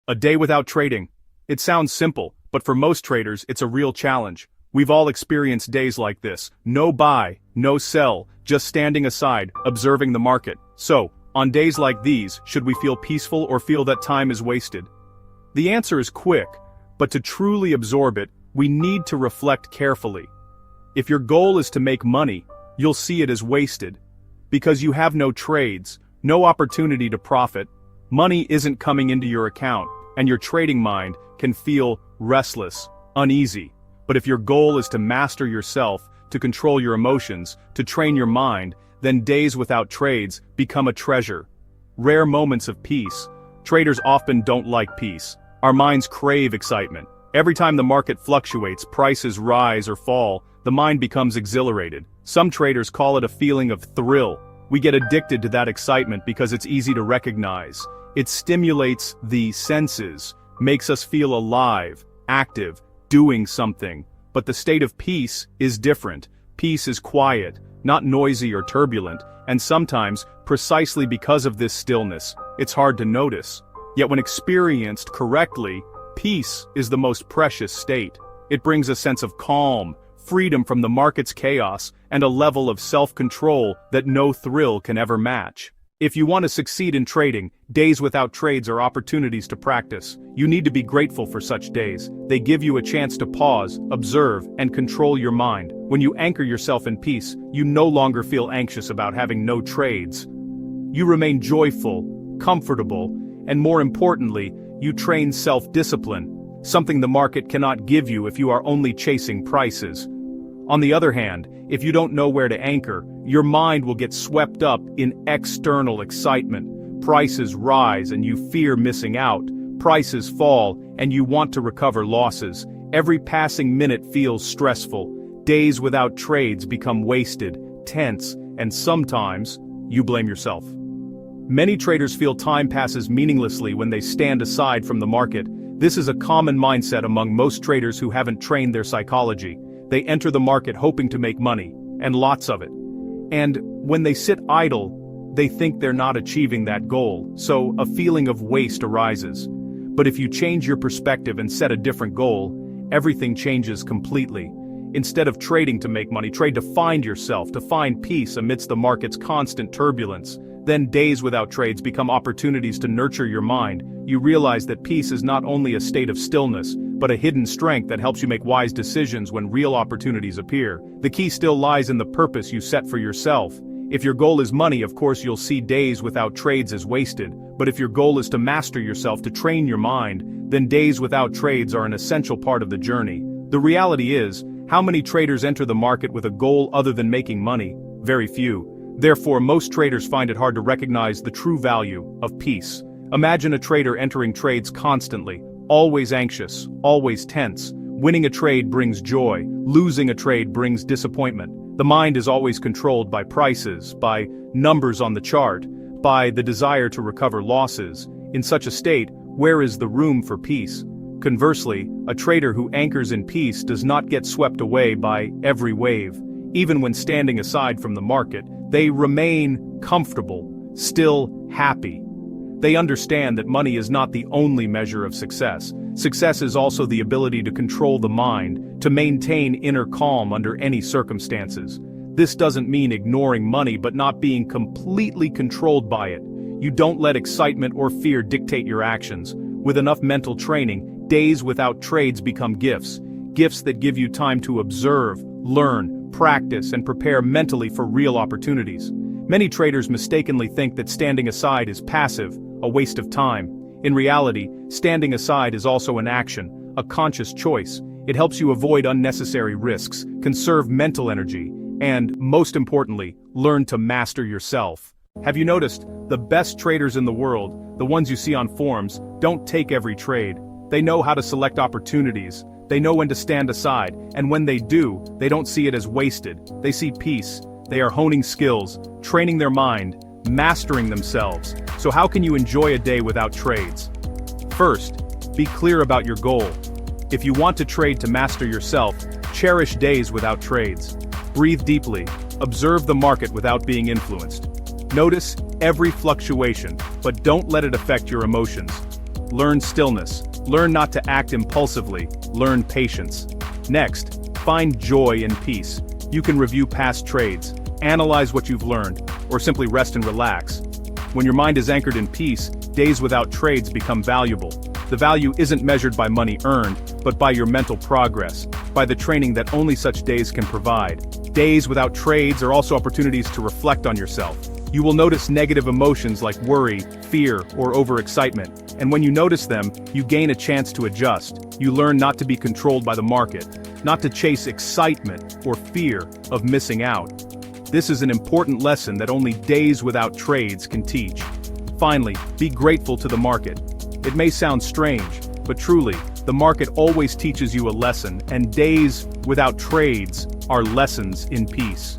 A day without trading. It sounds simple, but for most traders it's a real challenge. We've all experienced days like this. No buy, no sell, just standing aside, observing the market. So, on days like these, should we feel peaceful or feel that time is wasted? The answer is quick, but to truly absorb it, we need to reflect carefully. If your goal is to make money, you'll see it as wasted. Because you have no trades, no opportunity to profit, money isn't coming into your account, and your trading mind can feel restless, uneasy. But if your goal is to master yourself, to control your emotions, to train your mind, then days without trades become a treasure. Rare moments of peace. Traders often don't like peace. Our minds crave excitement. Every time the market fluctuates, prices rise or fall, the mind becomes exhilarated. Some traders call it a feeling of thrill. We get addicted to that excitement because it's easy to recognize. It stimulates the senses, makes us feel alive, active, doing something. But the state of peace is different. Peace is quiet, not noisy or turbulent, and sometimes, precisely because of this stillness, it's hard to notice. Yet when experienced correctly, peace is the most precious state. It brings a sense of calm, freedom from the market's chaos, and a level of self-control that no thrill can ever match. If you want to succeed in trading, days without trades are opportunities to practice. You need to be grateful for such days. They give you a chance to pause, observe, and control your mind. When you anchor yourself in peace, you no longer feel anxious about having no trades. You remain joyful, comfortable, and more importantly, you train self-discipline, something the market cannot give you if you are only chasing prices. On the other hand, if you don't know where to anchor, your mind will get swept up in external excitement. Prices rise and you fear missing out. Prices fall and you want to recover losses. Every passing minute feels stressful. Days without trades become wasted, tense, and sometimes, you blame yourself. Many traders feel time passes meaninglessly when they stand aside from the market. This is a common mindset among most traders who haven't trained their psychology. They enter the market hoping to make money, and lots of it. And when they sit idle, they think they're not achieving that goal, so a feeling of waste arises. But if you change your perspective and set a different goal, everything changes completely. Instead of trading to make money, trade to find yourself, to find peace amidst the market's constant turbulence. Then days without trades become opportunities to nurture your mind. You realize that peace is not only a state of stillness, but a hidden strength that helps you make wise decisions when real opportunities appear. The key still lies in the purpose you set for yourself. If your goal is money, of course you'll see days without trades as wasted. But if your goal is to master yourself, to train your mind, then days without trades are an essential part of the journey. The reality is, how many traders enter the market with a goal other than making money? Very few. Therefore, most traders find it hard to recognize the true value of peace. Imagine a trader entering trades constantly, always anxious, always tense. Winning a trade brings joy, losing a trade brings disappointment. The mind is always controlled by prices, by numbers on the chart, by the desire to recover losses. In such a state, where is the room for peace? Conversely, a trader who anchors in peace does not get swept away by every wave. Even when standing aside from the market, they remain comfortable, still happy. They understand that money is not the only measure of success. Success is also the ability to control the mind, to maintain inner calm under any circumstances. This doesn't mean ignoring money but not being completely controlled by it. You don't let excitement or fear dictate your actions. With enough mental training, days without trades become gifts. Gifts that give you time to observe, learn, practice, and prepare mentally for real opportunities. Many traders mistakenly think that standing aside is passive, a waste of time. In reality, standing aside is also an action, a conscious choice. It helps you avoid unnecessary risks, conserve mental energy, and, most importantly, learn to master yourself. Have you noticed, the best traders in the world, the ones you see on forums, don't take every trade. They know how to select opportunities. They know when to stand aside, and when they do, they don't see it as wasted. They see peace. They are honing skills, training their mind, mastering themselves. So how can you enjoy a day without trades? First, be clear about your goal. If you want to trade to master yourself, cherish days without trades. Breathe deeply, observe the market without being influenced. Notice every fluctuation, but don't let it affect your emotions. Learn stillness. Learn not to act impulsively. Learn patience. Next, find joy and peace. You can review past trades, analyze what you've learned, or simply rest and relax. When your mind is anchored in peace, days without trades become valuable. The value isn't measured by money earned, but by your mental progress, by the training that only such days can provide. Days without trades are also opportunities to reflect on yourself. You will notice negative emotions like worry, fear, or overexcitement, and when you notice them, you gain a chance to adjust. You learn not to be controlled by the market, not to chase excitement or fear of missing out. This is an important lesson that only days without trades can teach. Finally, be grateful to the market. It may sound strange, but truly, the market always teaches you a lesson, and days without trades are lessons in peace.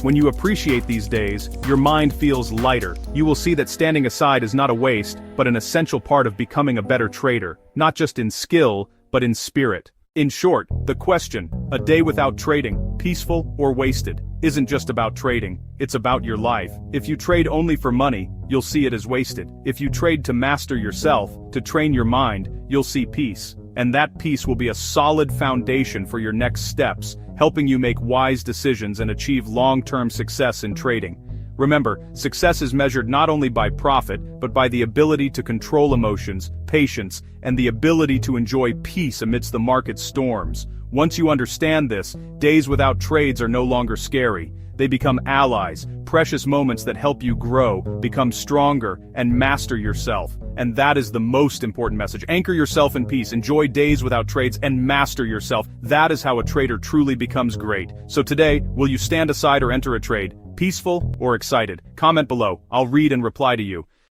When you appreciate these days, your mind feels lighter. You will see that standing aside is not a waste, but an essential part of becoming a better trader, not just in skill, but in spirit. In short, the question, a day without trading, peaceful or wasted, isn't just about trading, it's about your life. If you trade only for money, you'll see it as wasted. If you trade to master yourself, to train your mind, you'll see peace. And that peace will be a solid foundation for your next steps, helping you make wise decisions and achieve long-term success in trading. Remember, success is measured not only by profit, but by the ability to control emotions, patience, and the ability to enjoy peace amidst the market storms. Once you understand this, days without trades are no longer scary. They become allies, precious moments that help you grow, become stronger, and master yourself. And that is the most important message. Anchor yourself in peace, enjoy days without trades, and master yourself. That is how a trader truly becomes great. So today, will you stand aside or enter a trade? Peaceful or excited? Comment below. I'll read and reply to you.